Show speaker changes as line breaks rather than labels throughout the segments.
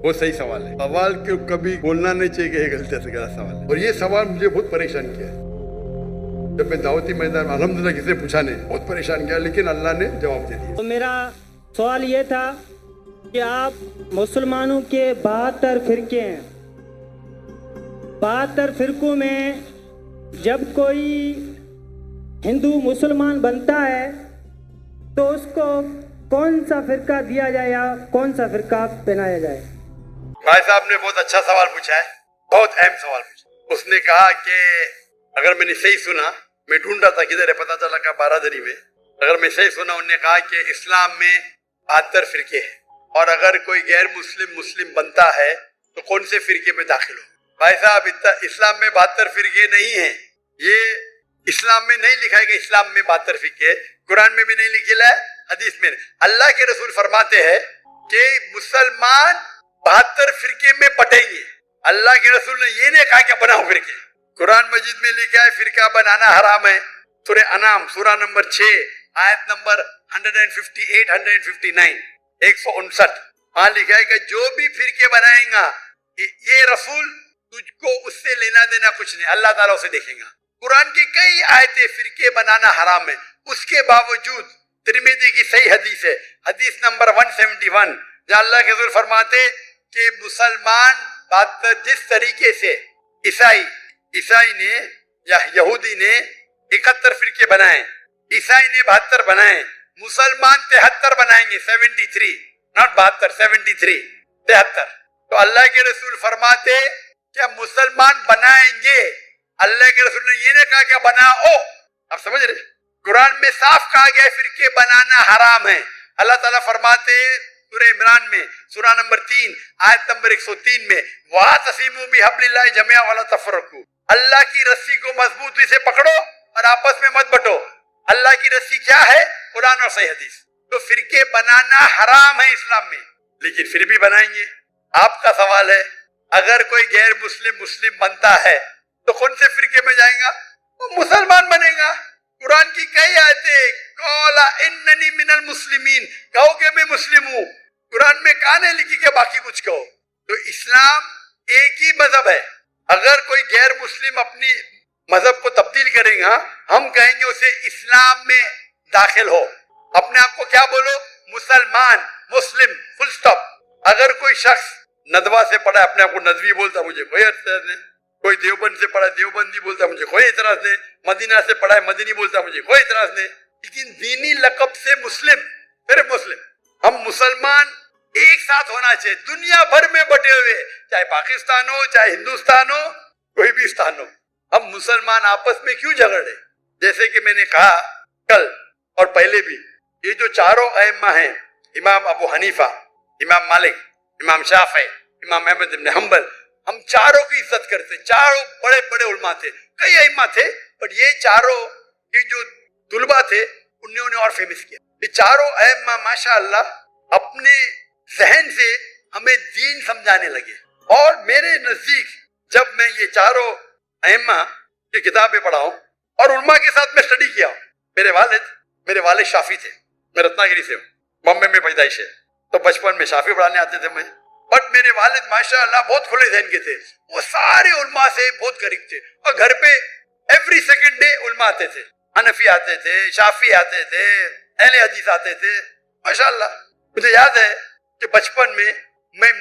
वो सही सवाल है। सवाल क्यों कभी बोलना नहीं चाहिए कि ये गलत से गलत सवाल है। और ये सवाल मुझे बहुत परेशान किया है। जब मैं दावती मैदान में अल्हम्दुलिल्लाह किसी पूछा नहीं, बहुत परेशान किया, लेकिन अल्लाह ने जवाब दे दिया।
तो मेरा सवाल ये था कि आप मुसलमानों के 72 फिरके हैं, 72 फिरकों में जब कोई हिंदू मुसलमान बनता है तो उसको कौन सा फिरका दिया जाए या कौन सा फिरका पहनाया जाए?
भाई साहब ने बहुत अच्छा सवाल पूछा है, बहुत अहम सवाल पूछा। उसने कहा कि अगर मैंने सही सुना, मैं ढूंढ रहा था किधर है, पता चला का बारादरी में। अगर मैं सही सुना, उन्होंने कहा कि इस्लाम में 72 फिरके हैं और अगर कोई गैर मुस्लिम बनता है तो कौन से फिरके में दाखिल हो। भाई साहब, इस्लाम में 72 फिरके नहीं है। ये इस्लाम में नहीं लिखा है कि इस्लाम में 72 फिरके, कुरान में भी नहीं लिखा है, हदीस में। अल्लाह के रसूल फरमाते हैं कि मुसलमान 72 फिरके में बटेंगे। अल्लाह के रसूल ने ये नहीं कहा कि बनाओ फिरके। कुरान मजीद में लिखा है फिरका बनाना हराम है। सूरह अनाम सूरा नंबर 6 आयत नंबर 158 159 159 वहां लिखा है कि जो भी फिरके बनाएगा ये रसूल तुझको उससे लेना देना कुछ नहीं, अल्लाह ताला उसे देखेगा। कुरान की कई आयतें फिरके बनाना हराम है, उसके बावजूद तिरमिजी की सही हदीस है, हदीस नंबर 171, जहाँ अल्लाह के रसूल फरमाते कि मुसलमान 72 जिस तरीके से ईसाई ने या यहूदी ने 71 फिरके बनाए, ईसाई ने 72 बनाए, मुसलमान 73 बनाएंगे, 73 नॉट 72 73 73। तो अल्लाह के रसूल फरमाते क्या मुसलमान बनाएंगे, अल्लाह के रसूल ने ये नहीं कहा क्या बनाओ। आप समझ रहे, कुरान में साफ कहा गया फिरके बनाना हराम है। अल्लाह ताला फरमाते सूरह इमरान में सूरा नंबर 3 आयत नंबर 103 में वातसिमू बिहब्लिल्लाहि जमीअन वला तफरकू, अल्लाह की रस्सी को मजबूती से पकड़ो और आपस में मत बटो। अल्लाह की रस्सी क्या है? कुरान और सही हदीस। तो फिरके बनाना हराम है इस्लाम में, लेकिन फिर भी बनाएंगे। आपका सवाल है अगर कोई गैर मुस्लिम बनता है तो कौन से फिरके में जाएगा? वो मुसलमान बनेगा। कुरान की कई आयतें कौला इन्ननी मिनल मुस्लिमीन, कहो कि मैं मुस्लिम हूँ। कुरान में कहा नहीं लिखी के बाकी कुछ कहो। तो इस्लाम एक ही मजहब है। अगर कोई गैर मुस्लिम अपनी मजहब को तब्दील करेगा, हम कहेंगे उसे इस्लाम में दाखिल हो। अपने आप को क्या बोलो? मुसलमान, मुस्लिम, फुल स्टॉप। अगर कोई शख्स नदवा से पढ़ा, अपने आप को नदवी बोलता, मुझे कोई एतराज नहीं। कोई देवबंद से पढ़ा, देवबंदी बोलता, मुझे कोई एतराज नहीं। मदीना से पढ़ा है, मदीनी बोलता, मुझे कोई एतराज नहीं। लेकिन दीनी लक़ब से मुस्लिम, फिर मुस्लिम। हम मुसलमान एक साथ होना चाहिए, दुनिया भर में बटे हुए, चाहे पाकिस्तान हो, चाहे हिंदुस्तान हो, कोई भी स्थान हो। हम मुसलमान आपस में क्यों झगड़े? जैसे कि मैंने कहा कल और पहले भी, ये जो चारों अइम्मा हैं, इमाम अबू हनीफा, इमाम मालिक, इमाम शाफी, इमाम अहमद इब्न हंबल, हम चारों की इज्जत करते। चारों बड़े बड़े उलमा थे, कई अइम्मा थे, पर ये चारों के जो तुलबा थे उन्होंने और फेमस किया। ये चारों अइम्मा माशाअल्लाह अपने जहन से हमें दीन समझाने लगे। और मेरे नजदीक जब मैं ये चारों अइम्मा की किताबें पढ़ा हूं और उलमा के साथ मैं स्टडी किया, मेरे वालिद शाफी थे, मैं रत्नागिरी से हूँ, बॉम्बे में पैदाइश है, तो बचपन में शाफी पढ़ाने आते थे मैं। बट मेरे वालिद माशाअल्लाह बहुत खुले जहन के थे, वो सारे उलमा से बहुत करीब थे और घर पे एवरी सेकंड डे उलमा आते थे, हनफी आते थे, शाफी आते थे, अहले हदीस आते थे माशाअल्लाह। मुझे याद है कि बचपन में मैं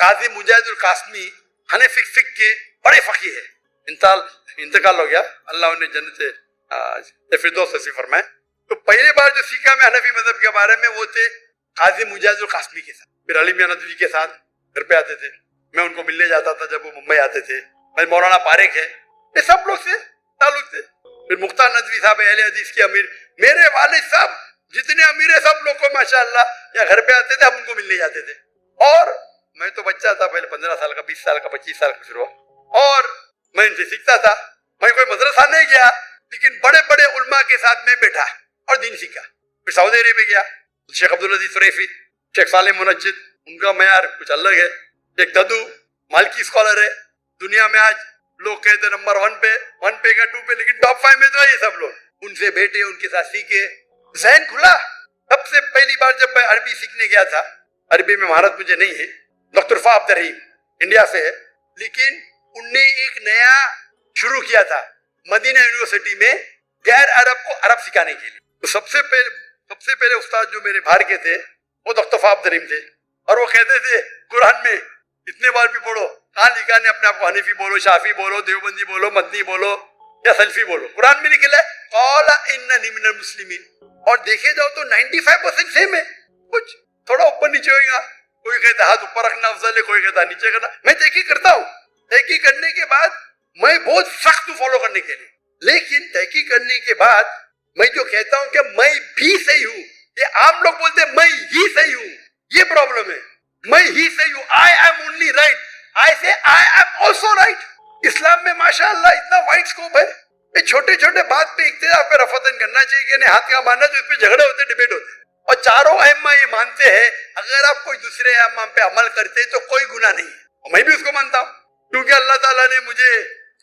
काजी मुजाहिदुल कासमी हनफी फिक्र के बड़े फकीह है, इंतकाल हो गया, अल्लाह उन्हें जन्नत फिरदौस नसीब फरमाए। तो पहली बार जो सीखा मैं हनफी मजहब के बारे में, वो थे काजी मुजाहिदुल कासमी के साथ। फिर अली मियां नदवी के साथ घर पे आते थे, मैं उनको मिलने जाता था जब वो मुंबई आते थे। मैं मौलाना पारेख है, ये सब लोग से ताल्लुक थे। फिर मुख्तार नदवी साहब अहले हदीस के अमीर, मेरे वालिद साहब जितने अमीर है सब लोग को माशाअल्लाह या घर पे आते थे, हम उनको मिलने जाते थे। और मैं तो बच्चा था, पहले 15 साल का, 20 साल का, 25 साल का शुरू, और मैं इनसे सीखता था। मैं कोई मदरसा नहीं गया, लेकिन बड़े बड़े उलमा के साथ में बैठा और दीन सीखा। फिर सऊदी अरेबिया गया, शेख अब्दुल अजीज सुरैफी, शेख सालिम मुनज्जिद, उनका मयार कुछ अलग है। एक ददू मालकी स्कॉलर है, दुनिया में आज लोग कहते नंबर 1 पे का 2 पे, लेकिन टॉप 5 में तो है ये सब लोग। उनसे बैठे, उनके साथ सीखे, जहन खुला। सबसे पहली बार जब मैं अरबी सीखने गया था, अरबी में महारत मुझे नहीं है, डॉक्टर फा अब्दुल रहीम इंडिया से है, लेकिन उनने एक नया शुरू किया था मदीना यूनिवर्सिटी में गैर अरब को अरब सिखाने के लिए। तो सबसे पहले उस्ताद जो मेरे बाहर के थे वो डॉक्टर फा अब्दुल रहीम थे, और वो कहते थे कुरान में इतने बार भी पढ़ो, कहाँ लिखा ने अपने आप को हनीफी बोलो, शाफी बोलो, देवबंदी बोलो, मदनी बोलो या सल्फी बोलो, कुरान में लिखा है कौला इन्ननी मिनल मुस्लिमीन। और देखे जाओ तो 95% सेम है, कुछ थोड़ा ऊपर नीचे होगा, कोई कहता हाथ ऊपर रखना अफजल है, कोई कहता नीचे करना। मैं तहकीक करता हूँ, तहकीक करने के बाद मैं बहुत सख्त हूँ फॉलो करने के लिए, लेकिन तहकीक करने के बाद मैं जो कहता हूँ कि मैं भी सही हूँ, ये आम लोग बोलते हैं मैं ही सही हूँ, ये प्रॉब्लम है। मैं ही सही हूँ, आई एम ओनली राइट, आई से आई एम ऑल्सो राइट। इस्लाम में माशाअल्लाह इतना वाइड स्कोप है, ये छोटे छोटे बात पे इख्तिलाफ पे रफतन करना चाहिए कि नहीं हाथ का मानना, तो इस पे झगड़े होते, डिबेट होते। और चारों अइम्मा ये मानते हैं अगर आप कोई दूसरे अइम्मा पे अमल करते तो कोई गुनाह नहीं है। मैं भी उसको मानता हूँ, क्योंकि अल्लाह ताला ने मुझे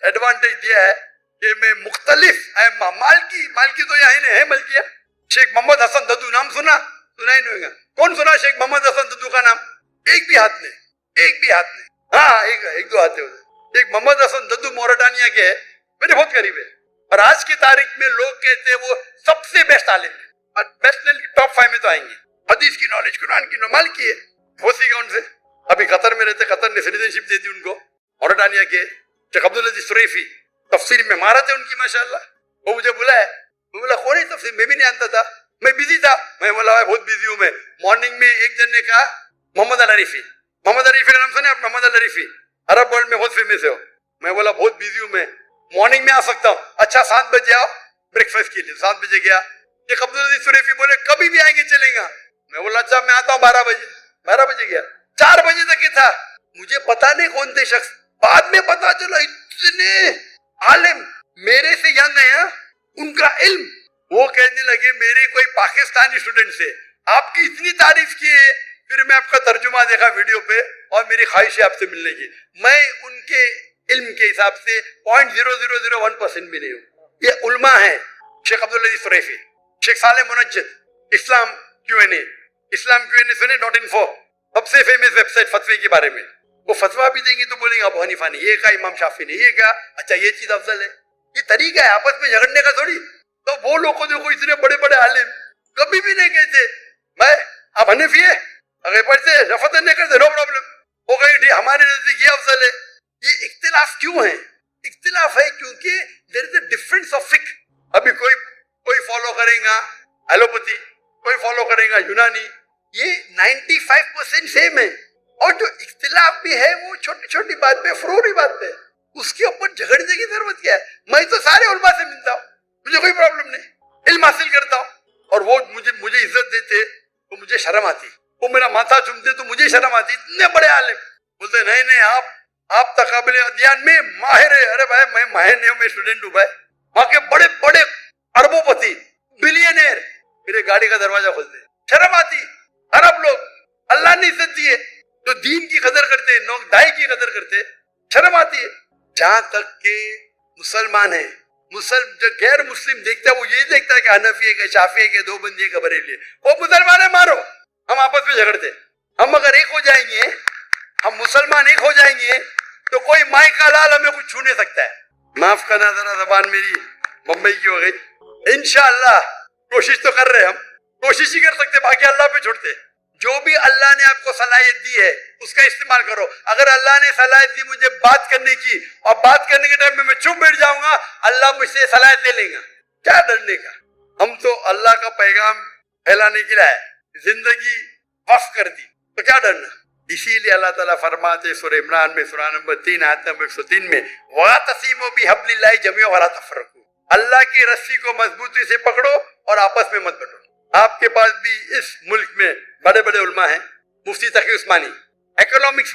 एडवांटेज दिया है कि मैं मुख्तलिफ अइम्मा, मालकी तो यहाँ है मलकिया, शेख मोहम्मद हसन दद्दू नाम सुना ही नहीं होगा। कौन सुना शेख मोहम्मद हसन दद्दू का नाम? एक भी हाथ ने, हाँ एक दो हाथ है। शेख मोहम्मद हसन दद्दू मोरिटानिया के है, मेरे बहुत करीब है, और आज की तारीख में लोग कहते हैं वो सबसे बेस्ट आलिम है, और बेस्ट टॉप 5 में तो आएंगे। हदीस की नॉलेज, कुरान की नॉलेज की है, वो सीखा उनसे। अभी कतर में रहते, कतर ने सिटीजनशिप दे दी उनको, मोरिटानिया के शेख अब्दुल अजीज सुरैफी तफसीर में महारत है उनकी माशाअल्लाह। वो मुझे बुलाया, मैं बोला कौन है तफसीर, मैं भी नहीं जानता था, मैं बिजी था। मैं बोला भाई बहुत बिजी हूँ मैं। मॉर्निंग में एक जन ने कहा मोहम्मद अल अरीफी का नाम सुने आप? मोहम्मद अल अरीफी अरब वर्ल्ड में बहुत फेमस है हो। मैं बोला बहुत बिजी हूँ मैं, मॉर्निंग में आ सकता हूँ? अच्छा 7 बजे आओ ब्रेकफास्ट के लिए। 7 बजे गया। शेख अब्दुल अजीज सुरैफी बोले कभी भी आएंगे चलेगा। मैं बोला अच्छा मैं आता हूँ 12 बजे गया। 4 बजे तक ही था, मुझे पता नहीं कौन थे शख्स, बाद में पता चला इतने आलिम मेरे से यंग है उनका इल्म। वो कहने लगे मेरे कोई पाकिस्तानी स्टूडेंट से आपकी इतनी तारीफ की है, फिर मैं आपका तर्जुमा देखा वीडियो पे और मेरी ख्वाहिश है आपसे मिलने की। मैं उनके इल्म के हिसाब से 0.0001% भी नहीं हूँ। ये उल्मा है, शेख अब्दुल अजीज सुरैफी, शेख साले मुनज्जिद, इस्लाम Q&A सुने .info, सबसे फेमस वेबसाइट फतवे के बारे में। वो फतवा भी देंगे तो बोलेंगे अबू हनीफा ने ये कहा, इमाम शाफी ने ये कहा, अच्छा ये चीज अफजल है। ये तरीका है आपस में झगड़ने का थोड़ी। तो वो लोग को देखो इतने बड़े बड़े आलिम कभी भी नहीं कहते भाई आप हनीफी है, अगर पढ़ते रफत नहीं करते नो प्रॉब्लम, वो कहेंगे ठीक हमारे नजदीक ये अफजल है। ये इख्तिलाफ क्यों है? इख्तिलाफ है क्योंकि there is a difference of फिक्र। अभी कोई फॉलो करेगा एलोपैथी, कोई फॉलो करेगा यूनानी, ये 95% सेम है। और जो इख्तिलाफ भी है वो छोटी छोटी बात पे, फरूरी बात पे, उसके ऊपर झगड़ने की जरूरत क्या है? मैं तो सारे उलमा से मिलता हूँ, मुझे कोई प्रॉब्लम नहीं, इल्म हासिल करता हूँ, और वो मुझे इज्जत देते तो मुझे शर्म आती। वो मेरा माथा चूमते तो मुझे शर्म आती। इतने बड़े आलिम बोलते नहीं आप तकाबले अध्ययन में माहिर है। अरे भाई मैं माहिर नहीं हूँ, मैं स्टूडेंट हूँ भाई। वहां के बड़े बड़े अरबोपति बिलियनर मेरे गाड़ी का दरवाजा खोलते, शर्म आती। अरब लोग अल्लाह ने इज्जत दी है, जो दीन की कदर करते, दाई की कदर करते, शर्म आती है। जहां तक के मुसलमान है, जो गैर मुस्लिम देखता है वो ये देखता है कि हनफी है, शाफी है, देवबंदी है, बरेली है। वो मुसलमान है मारो, हम आपस में झगड़ते। हम अगर एक हो जाएंगे, हम मुसलमान एक हो जाएंगे तो कोई माई का लाल हमें कुछ छू नहीं सकता है। माफ करना जरा जबान मेरी बम्बई की हो गई। इंशाअल्लाह कोशिश तो कर रहे, हम कोशिश ही कर सकते, बाकी अल्लाह पे छोड़ते। जो भी अल्लाह ने आपको सलाहियत दी है उसका इस्तेमाल करो। अगर अल्लाह ने सलाहियत दी मुझे बात करने की और बात करने के टाइम में मैं चुप बैठ जाऊंगा, अल्लाह मुझसे सलाहियत ले लेगा, क्या डरने का। हम तो अल्लाह का पैगाम फैलाने के लिए जिंदगी वक्फ कर दी, तो क्या डरना। इसीलिए अल्लाह ताला फरमाते सूरह इमरान में सूरह नंबर 3 आयत नंबर 103 में वातसीमु बिहब्लिल्लाहि जमीअन वला तफरकू, अल्लाह की रस्सी को मजबूती से पकड़ो और आपस में मत बंटो। आपके पास भी इस मुल्क में बड़े बड़े उलमा हैं। मुफ्ती तकी उस्मानी इकोनॉमिक्स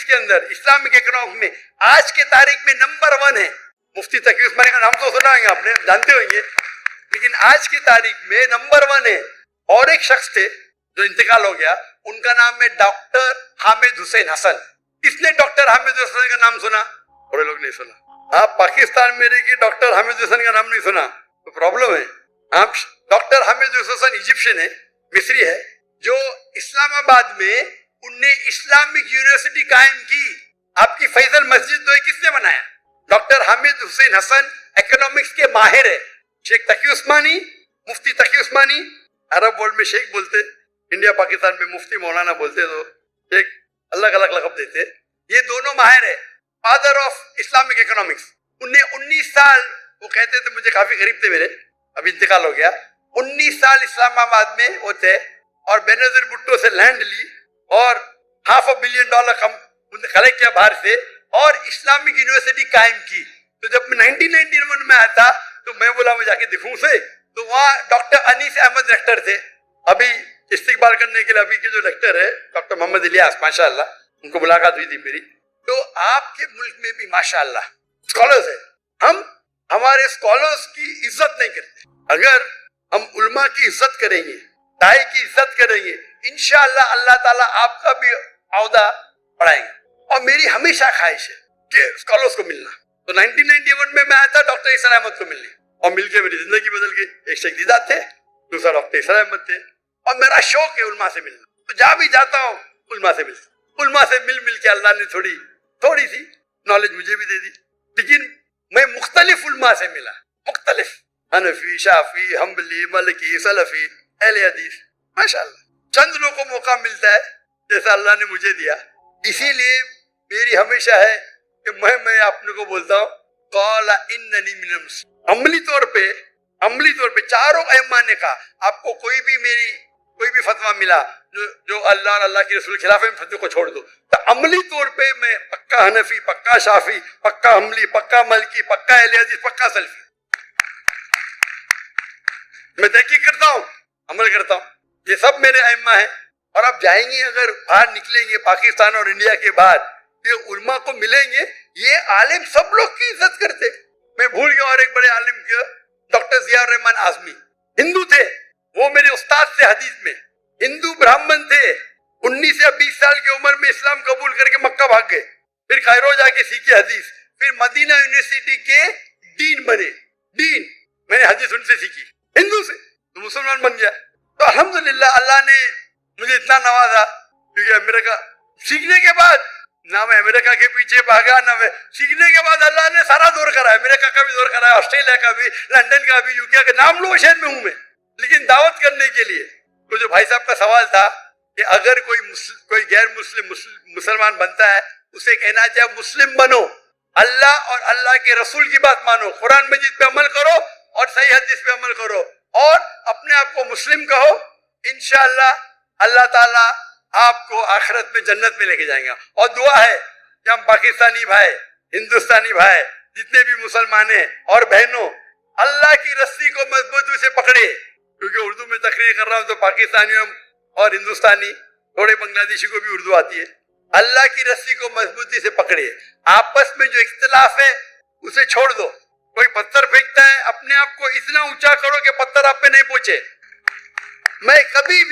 के अंदर, इस्लामिक इकोनॉमिक्स में आज के तारीख में नंबर 1 है। मुफ्ती तकी उस्मानी का नाम तो सुना होंगे आपने, जानते होंगे, लेकिन आज की तारीख में नंबर 1 है। और एक शख्स थे जो इंतकाल हो गया, उनका नाम है डॉक्टर हामिद हुसैन हसन। किसने डॉक्टर हामिद हुसैन का नाम सुना? थोड़े लोग नहीं सुना। आप पाकिस्तान में रह के डॉक्टर हामिद हुसैन का नाम नहीं सुना तो प्रॉब्लम है। आप डॉक्टर हामिद हुसैन इजिप्शियन है, मिस्री है, जो इस्लामाबाद में उनने इस्लामिक यूनिवर्सिटी कायम की। आपकी फैसल मस्जिद तो किसने बनाया? डॉक्टर हामिद हुसैन हसन इकोनॉमिक्स के माहिर है। शेख तकी उस्मानी, मुफ्ती तकी उस्मानी, अरब वर्ल्ड में शेख बोलते, इंडिया पाकिस्तान में मुफ्ती मौलाना बोलते, तो शेख अलग अलग लक़ब देते। ये दोनों माहिर है, फादर ऑफ इस्लामिक इकोनॉमिक्स। उनने 19 साल, वो कहते थे, मुझे काफी करीब थे मेरे, अभी इंतकाल हो गया, 19 साल इस्लामाबाद में वो थे और बेनजीर भुट्टो से लैंड ली और $500 मिलियन कलेक्ट किया बाहर से और इस्लामिक यूनिवर्सिटी कायम की। तो जब मैं 1991 में आया था तो मैं बोला मैं जाके दिखूं से, तो वहाँ डॉक्टर अनीस अहमद लेक्टर थे। अभी इस्तिकबाल करने के लिए अभी के जो लेक्टर है डॉक्टर मोहम्मद इलियास, माशाअल्लाह, उनको मुलाकात हुई थी मेरी। तो आपके मुल्क में भी माशाअल्लाह स्कॉलर्स है। हम हमारे स्कॉलर्स की इज्जत नहीं करते। अगर हम उल्मा की इज्जत करेंगे, दाई की इज्जत करेंगे, इंशाअल्लाह अल्लाह ताला आपका भी औहदा बढ़ाएंगे। और मेरी हमेशा ख्वाहिश है कि स्कॉलर्स को मिलना। तो 1991 में मैं आया था डॉक्टर ईसा अहमद को मिलने और मिलके मेरी जिंदगी बदल गई। एक शेख दीदात थे, दूसरा डॉक्टर ईसा अहमद थे और मेरा शौक है उल्मा से मिलना। तो जहां भी जाता हूँ उल्मा से मिलता, उल्मा से मिल के अल्लाह ने थोड़ी सी नॉलेज मुझे भी दे दी। लेकिन मैं मुख्तलिफ उल्मा से मिला, मुख्तलिफ, हनफी, शाफी, हम्बली, मलकी, सलफी, अहले हदीस, माशाअल्लाह। चंद लोगों को मौका मिलता है जैसा अल्लाह ने मुझे दिया। इसीलिए मेरी हमेशा है कि मैं अपने को बोलता हूँ क़ाला इन्ननी मिनल मुस्लिमीन। अमली तौर पे चारों अइम्मा ने कहा, आपको कोई भी फतवा मिला जो अल्लाह और अल्लाह के रसूल के खिलाफ है, फतवे को छोड़ दो। तो अमली तौर पे मैं पक्का हनफी, पक्का शाफी, पक्का हम्बली, पक्का मलकी, पक्का अहले हदीस, पक्का सलफी। मैं तहकीक करता हूँ, अमल करता हूँ। ये सब मेरे अइम्मा है। और आप जाएंगे, अगर बाहर निकलेंगे पाकिस्तान और इंडिया के बाद, ये उल्मा को मिलेंगे, ये आलिम सब लोग की इज्जत करते। मैं भूल गया और एक बड़े आलिम के डॉक्टर जियाउर रहमान आजमी, हिंदू थे, वो मेरे उस्ताद थे हदीस में, हिंदू ब्राह्मण थे। 19 या 20 साल की उम्र में इस्लाम कबूल करके मक्का भाग गए, फिर कायरो जाके सीखे हदीस, फिर मदीना यूनिवर्सिटी के डीन बने। डीन, मैंने हदीस उनसे सीखी, हिंदू से, तो मुसलमान बन गया। तो अल्हम्दुलिल्लाह अल्लाह ने मुझे इतना नवाजा, क्योंकि अमेरिका सीखने के बाद, ना मैं अमेरिका के पीछे भागा, ना मैं सीखने के बाद अल्लाह ने सारा दौर कराया, अमेरिका का भी दौर कराया, ऑस्ट्रेलिया का भी, लंदन का भी, यूके का, नाम लो शहर में हूं मैं, लेकिन दावत करने के लिए। तो जो भाई साहब का सवाल था कि अगर कोई गैर मुसलमान बनता है, उसे कहना चाहिए मुस्लिम बनो, अल्लाह और अल्लाह के रसूल की बात मानो, कुरान मजीद पे अमल करो और सही हदीस पे अमल करो और अपने आप को मुस्लिम कहो। इंशाअल्लाह अल्लाह ताला आपको आखिरत में जन्नत में लेके जाएंगे। और दुआ है कि हम पाकिस्तानी भाई, हिंदुस्तानी भाई, जितने भी मुसलमान हैं और बहनों, अल्लाह की रस्सी को मजबूती से पकड़े। क्योंकि उर्दू में तकरीर कर रहा हूं तो पाकिस्तानियों और हिंदुस्तानी, थोड़े बांग्लादेशी को भी उर्दू आती है। अल्लाह की रस्सी को मजबूती से पकड़े। आपस में जो इख्तिलाफ है उसे छोड़ दो। कोई पत्थर फेंकता है, अपने आप को इतना ऊंचा करो कि पत्थर आप पे नहीं पहुंचे। मैं कभी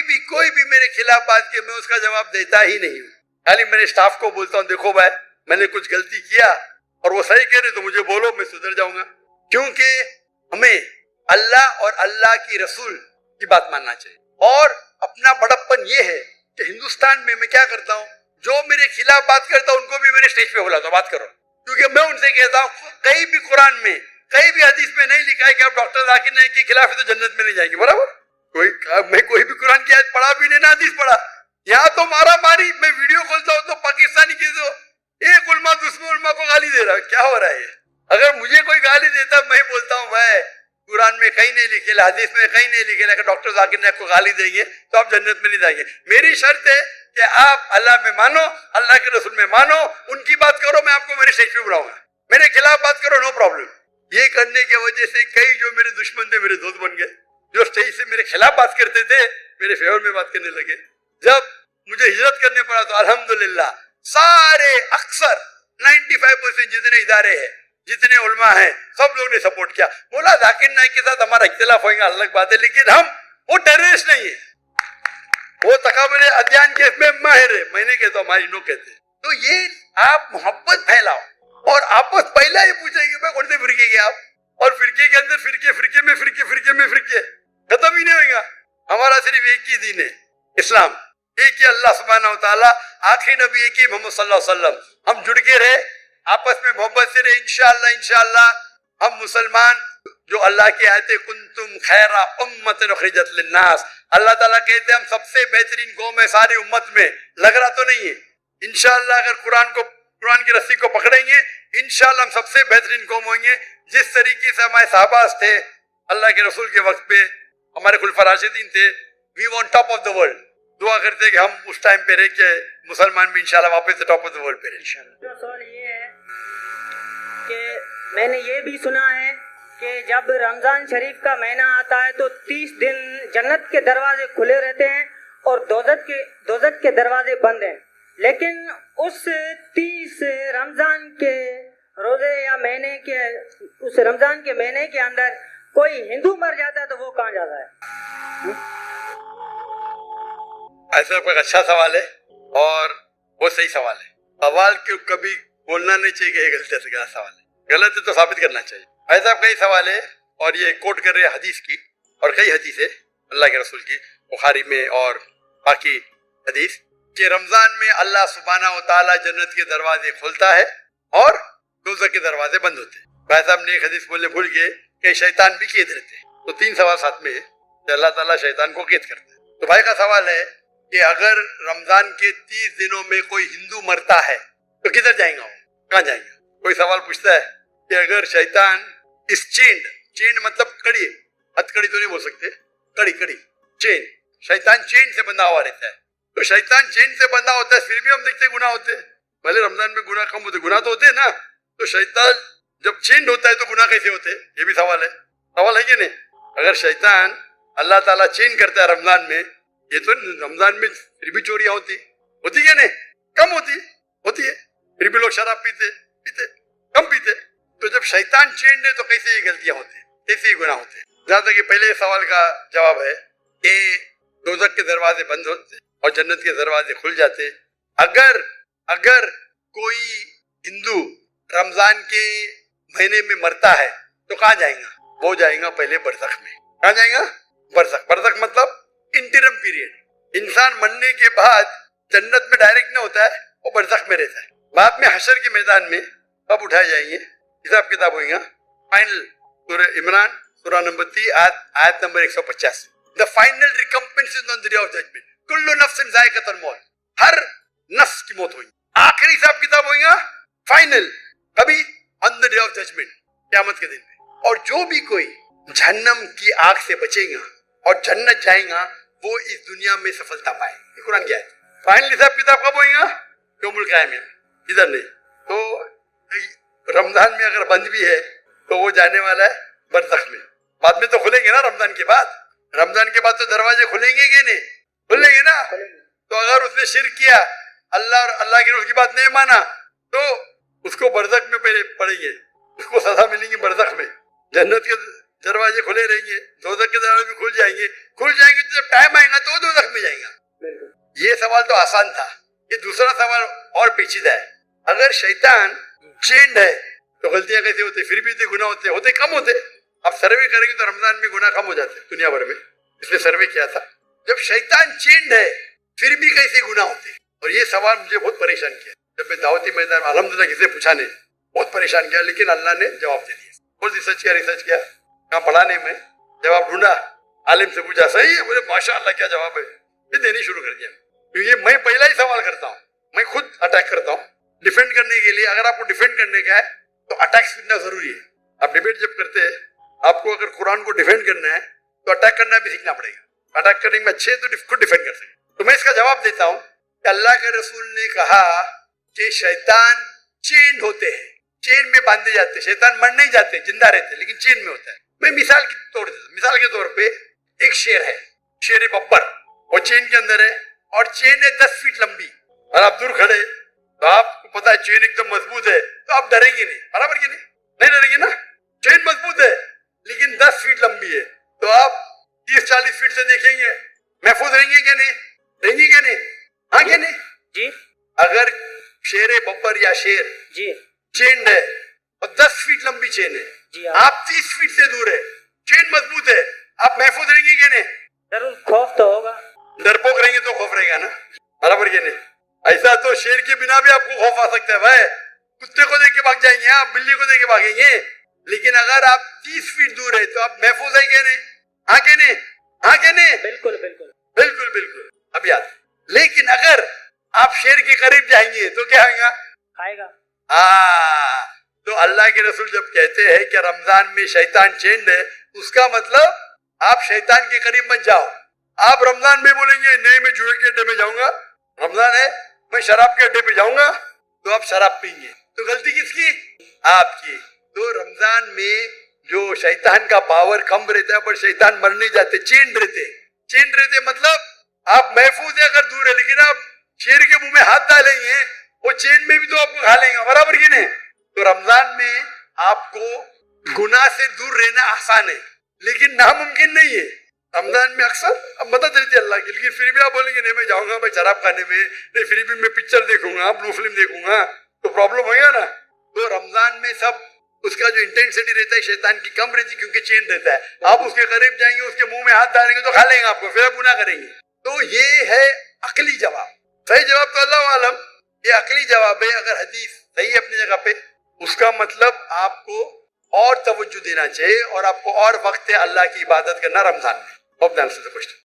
भी कोई भी मेरे खिलाफ बात किया, मैं उसका जवाब देता ही नहीं हूँ। खाली मेरे स्टाफ को बोलता हूँ, देखो भाई मैंने कुछ गलती किया और वो सही कह रहे तो मुझे बोलो, मैं सुधर जाऊंगा। क्योंकि हमें अल्लाह और अल्लाह की रसूल की बात मानना चाहिए। और अपना बड़प्पन ये है कि हिंदुस्तान में मैं क्या करता हूँ, जो मेरे खिलाफ बात करता हूँ उनको भी मेरे स्टेज पे बुलाता हूँ, बात करो। क्योंकि मैं उनसे कहता हूँ, कहीं भी कुरान में, कहीं भी हदीस में नहीं लिखा है कि आप डॉक्टर जाकिर नाइक के खिलाफ है तो जन्नत में नहीं जाएंगे। बराबर, मैं कोई भी कुरान की आयत पढ़ा भी नहीं ना हदीस पढ़ा। यहाँ तो मारा मारी, मैं वीडियो खोलता हूँ तो पाकिस्तानी की तो एक उल्मा दूसरे उल्मा को गाली दे रहा है। क्या हो रहा है? अगर मुझे कोई गाली देता, मैं बोलता हूँ भाई कुरान में कहीं नहीं लिखे, हदीस में कहीं नहीं लिखे, डॉक्टर जाकिर नाइक को गाली देंगे तो आप जन्नत में नहीं जाएंगे। मेरी शर्त है कि आप अल्लाह में मानो, अल्लाह के रसूल में मानो, उनकी बात करो, मैं आपको मेरे स्टेज पे बुलाऊंगा। मेरे खिलाफ बात करो, नो प्रॉब्लम। ये करने की वजह से कई जो मेरे दुश्मन थे मेरे दोस्त बन गए। जो स्टेज से मेरे खिलाफ बात करते थे मेरे फेवर में बात करने लगे। जब मुझे हिजरत करने पड़ा तो अल्हम्दुलिल्लाह सारे अक्सर 95% जितने इदारे हैं, जितने उलमा हैं, सब लोगों ने सपोर्ट किया। बोला जाकिर नाइक के साथ हमारा इख्तिलाफ होगा अलग बात है, लेकिन हम वो टेररिस्ट नहीं है, वो तकाबुल अध्ययन के में माहिर है। मैंने कहता हूँ हमारी नो कहते। तो ये आप मोहब्बत फैलाओ और आपस पहला ये पूछेंगे भाई कौन से फिरके के आप, और फिरके के अंदर फिरके, फिरके में फिरके, खत्म ही नहीं होगा। हमारा सिर्फ एक ही दीन है, इस्लाम। एक ही अल्लाह सुब्हानहू व तआला, आखिरी नबी एक ही मोहम्मद सल्लल्लाहु अलैहि वसल्लम। हम जुड़ के रहे, आपस में मोहब्बत से रहे, इंशाअल्लाह इंशाअल्लाह हम मुसलमान जो अल्लाह की आयते कुंतुम खैरा उम्मतन उखरिजत लिन्नास, अल्लाह ताला कहते हैं हम सबसे बेहतरीन कौम है सारी उम्मत में। लग रहा तो नहीं है? इंशाअल्लाह अगर कुरान की रस्सी को पकड़ेंगे इंशाअल्लाह हम सबसे बेहतरीन कौम होंगे। जिस तरीके से हमारे साहबाज थे अल्लाह के रसूल के वक्त पे, हमारे खुलफा राशिदीन थे, we want top of the world. दुआ करते कि हम उस टाइम पे रह के मुसलमान भी इंशाल्लाह वापस से टॉप ऑफ द वर्ल्ड पे रहे इंशाल्लाह।
सवाल ये है कि मैंने ये भी सुना है कि जब रमजान शरीफ का महीना आता है तो 30 दिन जन्नत के दरवाजे खुले रहते हैं और दोजख के दरवाजे बंद हैं, लेकिन उस 30 रमजान के रोजे या महीने के उस रमजान के महीने के अंदर कोई हिंदू मर जाता है तो वो कहाँ जाता है?
ऐसा कोई अच्छा सवाल है और वो सही सवाल है। सवाल क्यों कभी बोलना नहीं चाहिए कि ये गलत है, गलत सवाल है, गलत है तो साबित करना चाहिए। ऐसा कई सवाल है और ये कोट कर रहे हैं हदीस की, और कई हदीस है अल्लाह के रसूल की, बुखारी में और बाकी हदीस कि रमजान में अल्लाह सुब्हानहू व तआला जन्नत के दरवाजे खोलता है और दोज़ख के दरवाजे बंद होते हैं। भाई साहब ने एक हदीस बोलने भूल गए कि शैतान भी कैद रहते हैं। तो 3 सवाल साथ में है कि अल्लाह ताला शैतान को कैद करता है। तो भाई का सवाल है कि अगर रमजान के 30 दिनों में कोई हिंदू मरता है तो किधर जाएगा वो, कहाँ जाएगा? कोई सवाल पूछता है कि अगर शैतान इस चेन मतलब कड़ी, हथकड़ी तो नहीं बोल सकते, कड़ी चेन, शैतान चेन से बंधा हुआ रहता है। तो शैतान चेन से बंधा होता है फिर भी हम देखते गुनाह होते हैं। भले रमजान में गुनाह कम होते, गुनाह तो होते हैं ना। तो शैतान जब चेन होता है तो गुनाह कैसे होते हैं? ये भी सवाल है कि नहीं? अगर शैतान अल्लाह ताला चेन करता है रमजान में, ये तो रमजान में फिर भी चोरियां होती है नहीं? कम होती है, फिर भी लोग शराब पीते कम पीते। तो जब शैतान चेन है तो कैसे ये गलतियां होती है, कैसे ये गुनाह होते हैं? जहां तक कि पहले सवाल का जवाब है कि दोज़ख के दरवाजे बंद होते और जन्नत के दरवाजे खुल जाते। अगर कोई हिंदू रमजान के महीने में मरता है तो कहाँ जाएगा? वो जाएगा पहले बरज़ख में। कहाँ जाएगा? बरज़ख मतलब इंटरम पीरियड। इंसान मरने के बाद जन्नत में डायरेक्ट नहीं होता है, वो बरज़ख में रहता है। बाद में हशर के मैदान में कब उठाए जाएंगे, हिसाब किताब होगा। फाइनल सूरह इमरान सूरह नंबर 3 आयत number 185। The final recompense is on the day of judgement. कुल्लु नफ्सिन ज़ाइक़तुल मौत, हर नफ्स की मौत होगी। आखिरी हिसाब किताब होगा फाइनल, कभी on the day of judgement, क़यामत के दिन में। और जो भी कोई जहन्नम की आग से बचेगा और जन्नत जाएगा वो इस दुनिया में सफलता पाएगा। कुरान क्या है? फाइनल हिसाब किताब कब होगा? यौमुल क़यामत, इधर नहीं। तो रमजान में अगर बंद भी है तो वो जाने वाला है बरज़ख में। बाद में तो खुलेंगे ना रमजान के बाद तो दरवाजे खुलेंगे कि नहीं? खुलेंगे ना। तो अगर उसने शिर्क किया, अल्लाह और अल्लाह के रसूल की बात नहीं माना, तो उसको बरज़ख में पहले पड़ेंगे, उसको सजा मिलेगी बरज़ख में। जन्नत के दरवाजे खुले रहेंगे, दोज़ख के दरवाजे भी खुल जाएंगे तो जब टाइम आएगा तो दोज़ख में जाएगा। ये सवाल तो आसान था। ये दूसरा सवाल और पेचीदा है। अगर शैतान चेंड है तो गलतियां कैसे होते? फिर भी तो गुनाह होते कम होते। अब सर्वे करेंगे तो रमजान में गुनाह कम हो जाते दुनिया भर में। इसने सर्वे किया था, जब शैतान चेंड है फिर भी कैसे गुनाह होते? और ये सवाल मुझे बहुत परेशान किया। जब मैं दावती मैदान में अल्हम्दुलिल्लाह किसी पूछा नहीं, बहुत परेशान किया, लेकिन अल्लाह ने जवाब दे दिया। बहुत रिसर्च किया कहाँ पढ़ाने में, जवाब ढूंढा, आलिम से पूछा, सही है, बोले माशाअल्लाह क्या जवाब है, फिर देनी शुरू कर दिया। क्योंकि मैं पहला ही सवाल करता हूँ, मैं खुद अटैक करता हूँ डिफेंड करने के लिए। अगर आपको डिफेंड करने का है तो अटैक सीखना जरूरी है। आप डिबेट जब करते हैं, आपको अगर कुरान को डिफेंड करना है तो अटैक करना भी सीखना पड़ेगा। अटैक करने में अच्छे तो खुद डिफेंड कर सके। तो मैं इसका जवाब देता हूँ कि अल्लाह के रसूल ने कहा कि शैतान चेन होते हैं, चेन में बांधे जाते। शैतान मर नहीं जाते, जिंदा रहते, लेकिन चेन में होता है। मैं मिसाल के तौर पे एक शेर है, शेर बब्बर, वो चेन के अंदर है और चेन है 10 फीट लंबी, और आप दूर खड़े तो आपको पता है चेन एकदम मजबूत है, तो आप डरेंगे नहीं, बराबर की नहीं डरेंगे ना। चेन मजबूत है लेकिन 10 फीट लंबी है, तो आप 30-40 फीट से देखेंगे, महफूज रहेंगे क्या नहीं? रहेंगे क्या नहीं? हाँ क्या नहीं
जी?
अगर शेर बब्बर या शेर
जी
चेन है और 10 फीट लंबी चेन है
जी,
आप 30 फीट से दूर है, चेन मजबूत है, आप महफूज रहेंगे क्या नहीं?
जरूर खौफ तो होगा।
डरपोक रहेंगे तो खौफ रहेगा ना, बराबर के नहीं। ऐसा तो शेर के बिना भी आपको खौफ आ सकता है भाई, कुत्ते को देख के भाग जाएंगे आप, बिल्ली को देख के भागेंगे, लेकिन अगर आप 30 फीट दूर है तो आप महफूज है क्या नहीं? हाँ के नहीं? हाँ के नहीं?
बिल्कुल बिल्कुल
बिल्कुल बिल्कुल। अब याद, लेकिन अगर आप शेर के करीब जाएंगे तो क्या होगा?
खाएगा।
तो अल्लाह के रसूल जब कहते हैं कि रमजान में शैतान चेंड है, उसका मतलब आप शैतान के करीब मत जाओ। आप रमजान में बोलेंगे नहीं मैं जुए के अड्डे में जाऊंगा, रमजान है मैं शराब के अड्डे पे जाऊंगा, तो आप शराब पीएंगे, तो गलती किसकी? आपकी। तो रमजान में जो शैतान का पावर कम रहता है, पर शैतान मर नहीं जाते, चेंड रहते मतलब आप महफूज है अगर दूर है, लेकिन आप शेर के मुंह में हाथ डालेंगे वो चेन में भी तो आपको खा लेंगे, बराबर की नहीं? तो रमजान में आपको गुनाह से दूर रहना आसान है, लेकिन नामुमकिन नहीं है। रमजान में अक्सर अब मदद रहती है अल्लाह की, लेकिन फिर भी आप बोलेंगे नहीं मैं जाऊंगा मैं शराब खाने में, नहीं फिर भी मैं पिक्चर देखूंगा, ब्लू फिल्म देखूंगा, तो प्रॉब्लम होगा ना। तो रमजान में सब उसका जो इंटेंसिटी रहता है शैतान की कम रहती है, क्योंकि चेन रहता है। आप उसके करीब जाएंगे, उसके मुंह में हाथ डालेंगे तो खा लेंगे आपको, फिर आप गुनाह करेंगे। तो ये है अकली जवाब। सही जवाब तो अल्लाह आलम, ये अकली जवाब है। अगर हदीस सही है अपनी जगह पे, उसका मतलब आपको और तवज्जो देना चाहिए और आपको और वक्त है अल्लाह की इबादत करना रमजान में। Hope that answers the question.